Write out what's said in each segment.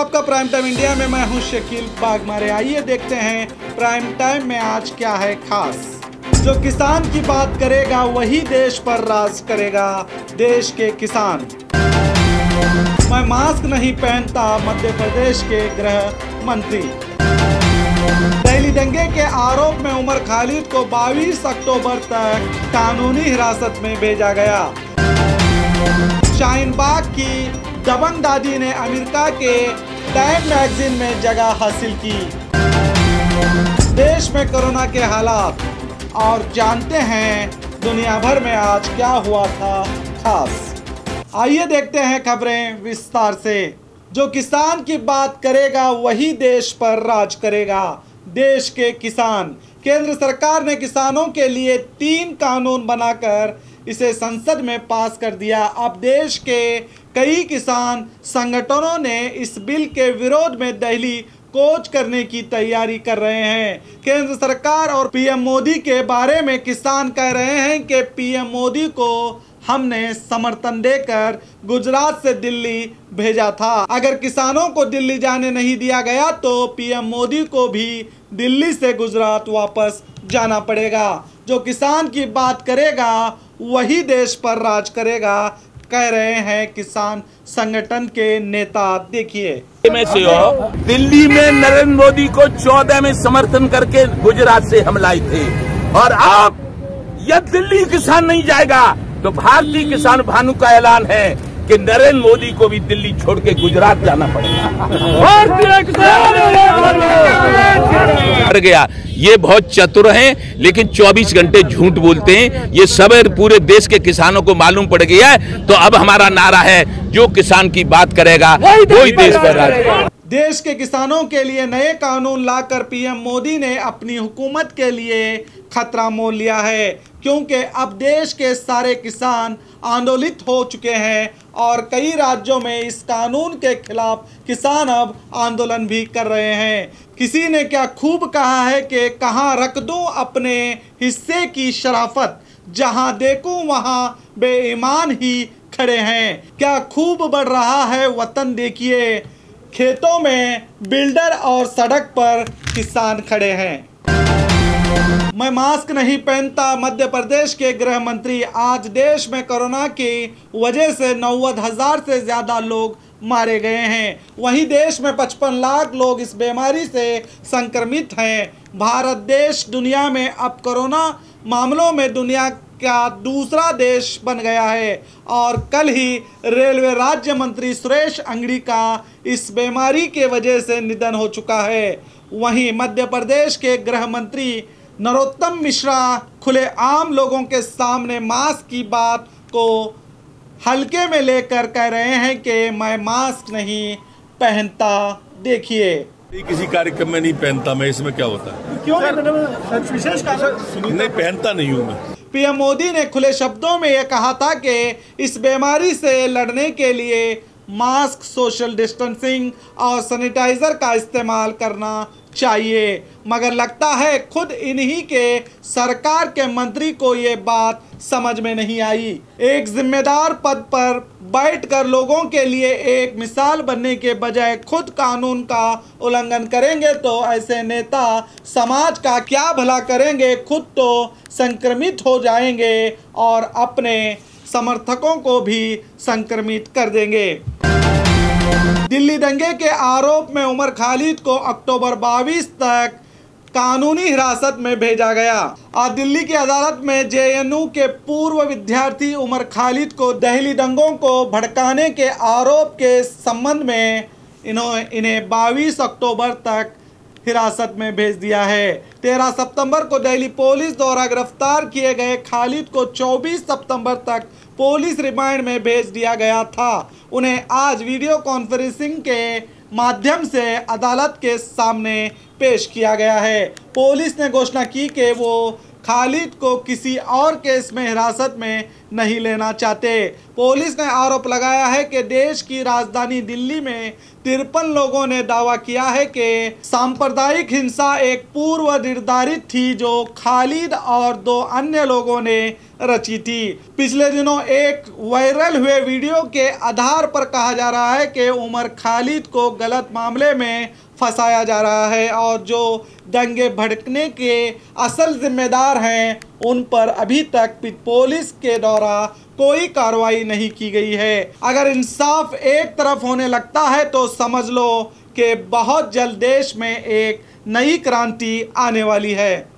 आपका prime time India में। मैं हूं शकील बागमारे। आइए देखते हैं प्राइम टाइम में आज क्या है खास। जो किसान की बात करेगा वही देश पर राज करेगा, देश के किसान। मैं मास्क नहीं पहनता, मध्य प्रदेश के गृह मंत्री। दिल्ली दंगे के आरोप में उमर खालिद को 22 अक्टूबर तक कानूनी हिरासत में भेजा गया। शाहीन बाग की दबंग दादी ने अमेरिका के टाइम मैगजीन में जगह हासिल की। देश में कोरोना के हालात और जानते हैं दुनिया भर में आज क्या हुआ था खास। आइए देखते हैं खबरें विस्तार से। जो किसान की बात करेगा वही देश पर राज करेगा, देश के किसान। केंद्र सरकार ने किसानों के लिए 3 कानून बनाकर इसे संसद में पास कर दिया। अब देश के कई किसान संगठनों ने इस बिल के विरोध में दिल्ली कूच करने की तैयारी कर रहे हैं। केंद्र सरकार और पीएम मोदी के बारे में किसान कह रहे हैं कि पीएम मोदी को हमने समर्थन देकर गुजरात से दिल्ली भेजा था। अगर किसानों को दिल्ली जाने नहीं दिया गया तो पीएम मोदी को भी दिल्ली से गुजरात वापस जाना पड़ेगा। जो किसान की बात करेगा वही देश पर राज करेगा, कह रहे हैं किसान संगठन के नेता। देखिए, में से हो दिल्ली में नरेंद्र मोदी को 14 में समर्थन करके गुजरात से हम लाए थे, और अब यह दिल्ली किसान नहीं जाएगा तो भारतीय किसान भानु का ऐलान है कि नरेंद्र मोदी को भी दिल्ली छोड़ के गुजरात जाना पड़ेगा। मर गया। ये बहुत चतुर हैं, लेकिन 24 घंटे झूठ बोलते हैं। ये सब पूरे देश के किसानों को मालूम पड़ गया है। तो अब हमारा नारा है, जो किसान की बात करेगा वही देश पर राज। देश के किसानों के लिए नए कानून लाकर पीएम मोदी ने अपनी हुकूमत के लिए खतरा मोल लिया है, क्योंकि अब देश के सारे किसान आंदोलित हो चुके हैं और कई राज्यों में इस कानून के खिलाफ किसान अब आंदोलन भी कर रहे हैं। किसी ने क्या खूब कहा है कि कहाँ रख दूं अपने हिस्से की शराफत, जहां देखूं वहां बेईमान ही खड़े हैं। क्या खूब बढ़ रहा है वतन, देखिए खेतों में बिल्डर और सड़क पर किसान खड़े हैं। मैं मास्क नहीं पहनता, मध्य प्रदेश के गृह मंत्री। आज देश में कोरोना की वजह से 90,000 से ज़्यादा लोग मारे गए हैं। वहीं देश में 55 लाख लोग इस बीमारी से संक्रमित हैं। भारत देश दुनिया में अब कोरोना मामलों में दुनिया का दूसरा देश बन गया है, और कल ही रेलवे राज्य मंत्री सुरेश अंगड़ी का इस बीमारी के वजह से निधन हो चुका है। वहीं मध्य प्रदेश के गृह मंत्री नरोत्तम मिश्रा खुले आम लोगों के सामने मास्क की बात को हल्के में लेकर कह रहे हैं कि मैं मास्क नहीं पहनता। देखिए, किसी कार्यक्रम में नहीं पहनता मैं, इसमें क्या होता है? क्यों विशेष कारण नहीं पहनता नहीं हूँ मैं। पीएम मोदी ने खुले शब्दों में यह कहा था कि इस बीमारी से लड़ने के लिए मास्क, सोशल डिस्टेंसिंग और सैनिटाइजर का इस्तेमाल करना चाहिए, मगर लगता है खुद इन्हीं के सरकार के मंत्री को ये बात समझ में नहीं आई। एक जिम्मेदार पद पर बैठकर लोगों के लिए एक मिसाल बनने के बजाय खुद कानून का उल्लंघन करेंगे तो ऐसे नेता समाज का क्या भला करेंगे, खुद तो संक्रमित हो जाएंगे और अपने समर्थकों को भी संक्रमित कर देंगे। दिल्ली दंगे के आरोप में उमर खालिद को अक्टूबर 22 तक कानूनी हिरासत में भेजा गया। आज दिल्ली की अदालत में जेएनयू के पूर्व विद्यार्थी उमर खालिद को दिल्ली दंगों को भड़काने के आरोप के संबंध में इन्हें 22 अक्टूबर तक हिरासत में भेज दिया है। 13 सितंबर को दिल्ली पुलिस द्वारा गिरफ्तार किए गए खालिद को 24 सितंबर तक पुलिस रिमांड में भेज दिया गया था। उन्हें आज वीडियो कॉन्फ्रेंसिंग के माध्यम से अदालत के सामने पेश किया गया है। पुलिस ने घोषणा की कि वो खालिद को किसी और केस में हिरासत में नहीं लेना चाहते। पुलिस ने आरोप लगाया है कि देश की राजधानी दिल्ली में 53 लोगों ने दावा किया है कि सांप्रदायिक हिंसा एक पूर्व निर्धारित थी जो खालिद और 2 अन्य लोगों ने रची थी। पिछले दिनों एक वायरल हुए वीडियो के आधार पर कहा जा रहा है कि उमर खालिद को गलत मामले में फंसाया जा रहा है और जो दंगे भड़कने के असल जिम्मेदार हैं उन पर अभी तक पुलिस के द्वारा कोई कार्रवाई नहीं की गई है। अगर इंसाफ एक तरफ होने लगता है तो समझ लो कि बहुत जल्द देश में एक नई क्रांति आने वाली है।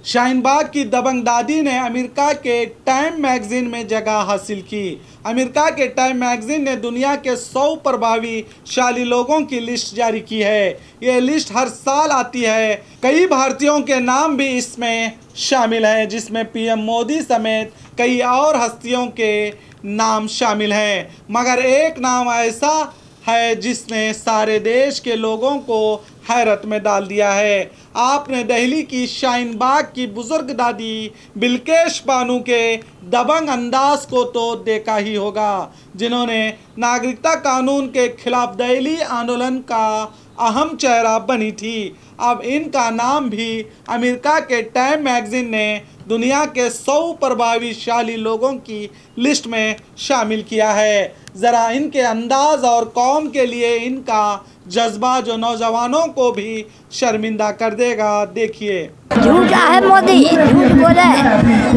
शाहीन बाग की दबंग दादी ने अमेरिका के टाइम मैगजीन में जगह हासिल की। अमेरिका के टाइम मैगजीन ने दुनिया के 100 प्रभावशाली लोगों की लिस्ट जारी की है। यह लिस्ट हर साल आती है। कई भारतीयों के नाम भी इसमें शामिल हैं, जिसमें पीएम मोदी समेत कई और हस्तियों के नाम शामिल हैं। मगर एक नाम ऐसा है जिसने सारे देश के लोगों को हैरत में डाल दिया है। आपने दिल्ली की शाहीन बाग की बुजुर्ग दादी बिल्किस बानो के दबंग अंदाज को तो देखा ही होगा, जिन्होंने नागरिकता कानून के खिलाफ दिल्ली आंदोलन का अहम चेहरा बनी थी। अब इनका नाम भी अमेरिका के टाइम मैगजीन ने दुनिया के 100 प्रभावशाली लोगों की लिस्ट में शामिल किया है। ज़रा इनके अंदाज और कौम के लिए इनका जज्बा जो नौजवानों को भी शर्मिंदा कर देगा, देखिए। झूठा है मोदी, झूठ बोले।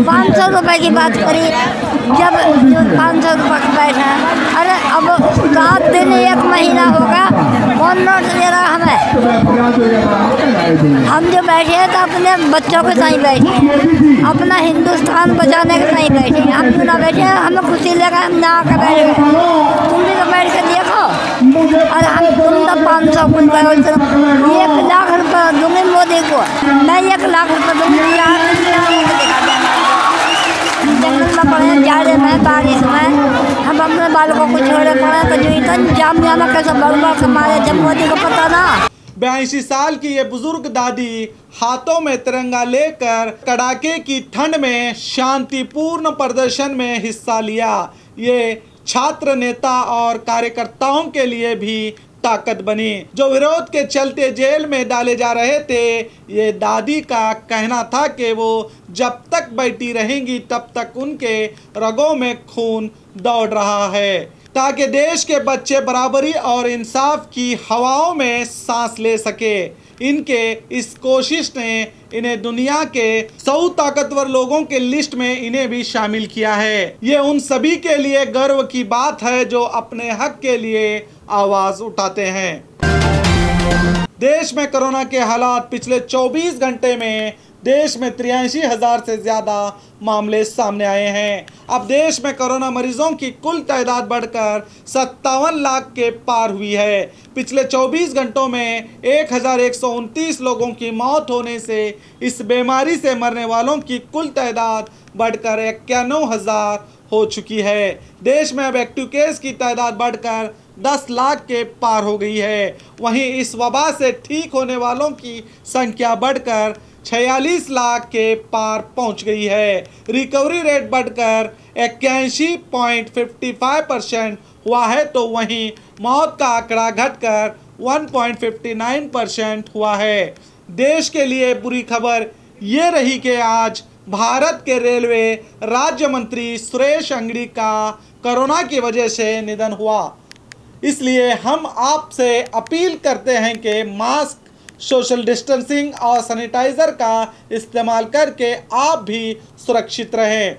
500 रुपए की बात करी, जब 500 रुपये का बैठा। अरे अब 7 दिन 1 महीना होगा, कौन नोट दे रहा हमें? हम जो बैठे हैं तो अपने बच्चों के साथ बैठे हैं, अपना हिंदुस्तान बचाने के साथ बैठे हैं। हम क्यों ना बैठे हैं? हमें खुशी लगा, हम ना आकर बैठ गए। तुम भी तो बैठ कर देखो। और हम तुम तो 500 कुछ 1 लाख रुपये दूंगी मोदी को, मैं 1 लाख रुपये दूंगी। जंगल में पड़े, जाड़े में, बारिश में, हम अपने बालकों को छोड़े पड़े तो जो इतना जाम जाना कैसे बर्बाद से मारे, जब मोदी को पता ना। 82 साल की ये बुजुर्ग दादी हाथों में तिरंगा लेकर कड़ाके की ठंड में शांतिपूर्ण प्रदर्शन में हिस्सा लिया। ये छात्र नेता और कार्यकर्ताओं के लिए भी ताकत बनी, जो विरोध के चलते जेल में डाले जा रहे थे। ये दादी का कहना था कि वो जब तक बैठी रहेंगी तब तक उनके रगों में खून दौड़ रहा है, ताकि देश के बच्चे बराबरी और इंसाफ की हवाओं में सांस ले सके। इनके इस कोशिश ने इन्हें दुनिया के 100 ताकतवर लोगों के लिस्ट में इन्हें भी शामिल किया है। ये उन सभी के लिए गर्व की बात है जो अपने हक के लिए आवाज उठाते हैं। देश में कोरोना के हालात। पिछले 24 घंटे में देश में 83,000 से ज़्यादा मामले सामने आए हैं। अब देश में कोरोना मरीजों की कुल तादाद बढ़कर 57 लाख के पार हुई है। पिछले 24 घंटों में 1,129 लोगों की मौत होने से इस बीमारी से मरने वालों की कुल तादाद बढ़कर 91,000 हो चुकी है। देश में अब एक्टिव केस की तादाद बढ़कर 10 लाख के पार हो गई है। वहीं इस वबा से ठीक होने वालों की संख्या बढ़कर 46 लाख के पार पहुंच गई है। रिकवरी रेट बढ़कर 81.55% हुआ है, तो वहीं मौत का आंकड़ा घटकर 1.59% हुआ है। देश के लिए बुरी खबर ये रही कि आज भारत के रेलवे राज्य मंत्री सुरेश अंगड़ी का कोरोना की वजह से निधन हुआ। इसलिए हम आपसे अपील करते हैं कि मास्क, सोशल डिस्टेंसिंग और सैनिटाइजर का इस्तेमाल करके आप भी सुरक्षित रहें।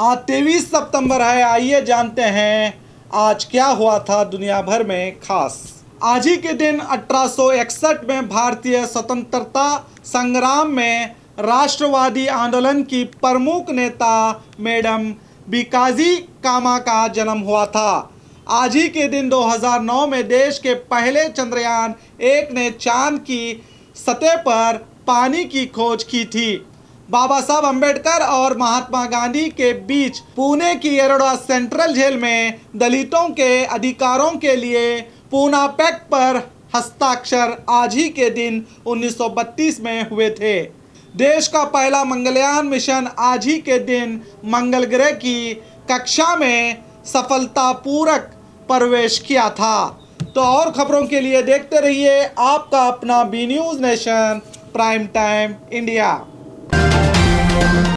आज 23 सितंबर है। आइए जानते हैं आज क्या हुआ था दुनिया भर में खास। आज ही के दिन 1861 में भारतीय स्वतंत्रता संग्राम में राष्ट्रवादी आंदोलन की प्रमुख नेता मैडम भीकाजी कामा का जन्म हुआ था। आज ही के दिन 2009 में देश के पहले चंद्रयान 1 ने चांद की सतह पर पानी की खोज की थी। बाबा साहब अंबेडकर और महात्मा गांधी के बीच पुणे की येरवडा सेंट्रल जेल में दलितों के अधिकारों के लिए पूना पैक्ट पर हस्ताक्षर आज ही के दिन 1932 में हुए थे। देश का पहला मंगलयान मिशन आज ही के दिन मंगल ग्रह की कक्षा में सफलतापूर्वक प्रवेश किया था। तो और खबरों के लिए देखते रहिए आपका अपना B news nation prime time India.